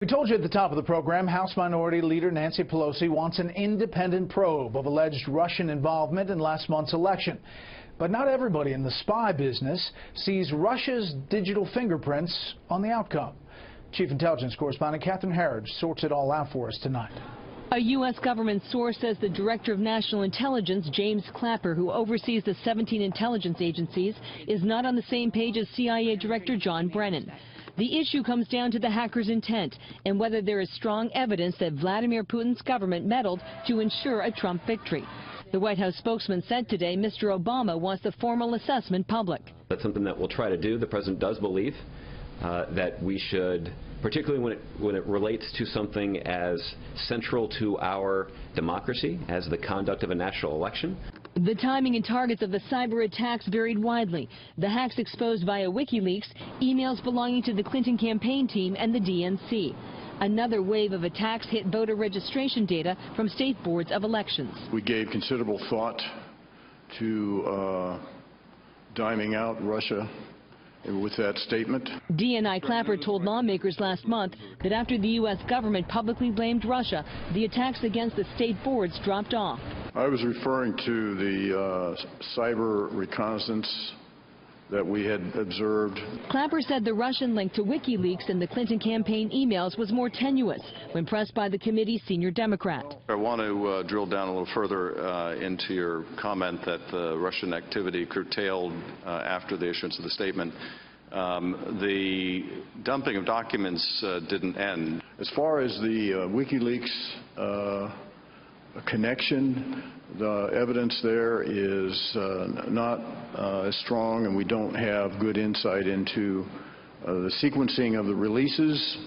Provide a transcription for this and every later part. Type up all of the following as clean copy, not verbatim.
We told you at the top of the program, House Minority Leader Nancy Pelosi wants an independent probe of alleged Russian involvement in last month's election. But not everybody in the spy business sees Russia's digital fingerprints on the outcome. Chief Intelligence Correspondent Catherine Herridge sorts it all out for us tonight. A U.S. government source says the Director of National Intelligence, James Clapper, who oversees the 17 intelligence agencies, is not on the same page as CIA Director John Brennan. The issue comes down to the hacker's intent and whether there is strong evidence that Vladimir Putin's government meddled to ensure a Trump victory. The White House spokesman said today Mr. Obama wants the formal assessment public. That's something that we'll try to do. The president does believe that we should, particularly when it relates to something as central to our democracy as the conduct of a national election. The timing and targets of the cyber attacks varied widely. The hacks exposed via WikiLeaks, emails belonging to the Clinton campaign team and the DNC. Another wave of attacks hit voter registration data from state boards of elections. We gave considerable thought to diming out Russia with that statement. DNI Clapper told lawmakers last month that after the U.S. government publicly blamed Russia, the attacks against the state boards dropped off. I was referring to the cyber reconnaissance that we had observed. Clapper said the Russian link to WikiLeaks and the Clinton campaign emails was more tenuous when pressed by the committee's senior Democrat. I want to drill down a little further into your comment that the Russian activity curtailed after the issuance of the statement. The dumping of documents didn't end. As far as the WikiLeaks connection, the evidence there is not as strong, and we don't have good insight into the sequencing of the releases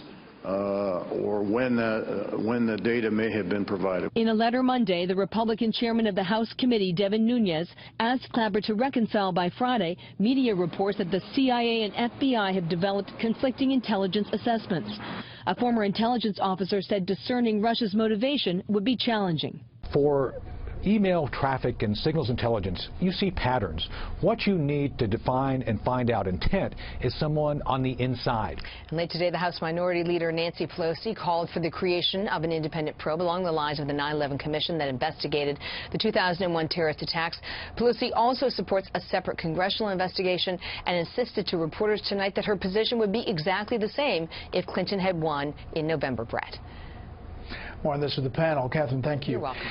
or when the data may have been provided. In a letter Monday, the Republican chairman of the House committee, Devin Nunes, asked Clapper to reconcile by Friday media reports that the CIA and FBI have developed conflicting intelligence assessments. A former intelligence officer said discerning Russia's motivation would be challenging. For email traffic and signals intelligence, you see patterns. What you need to define and find out intent is someone on the inside. And late today, the House Minority Leader Nancy Pelosi called for the creation of an independent probe along the lines of the 9/11 Commission that investigated the 2001 terrorist attacks. Pelosi also supports a separate congressional investigation and insisted to reporters tonight that her position would be exactly the same if Clinton had won in November. Brett. More on this with the panel. Catherine, thank you. You're welcome.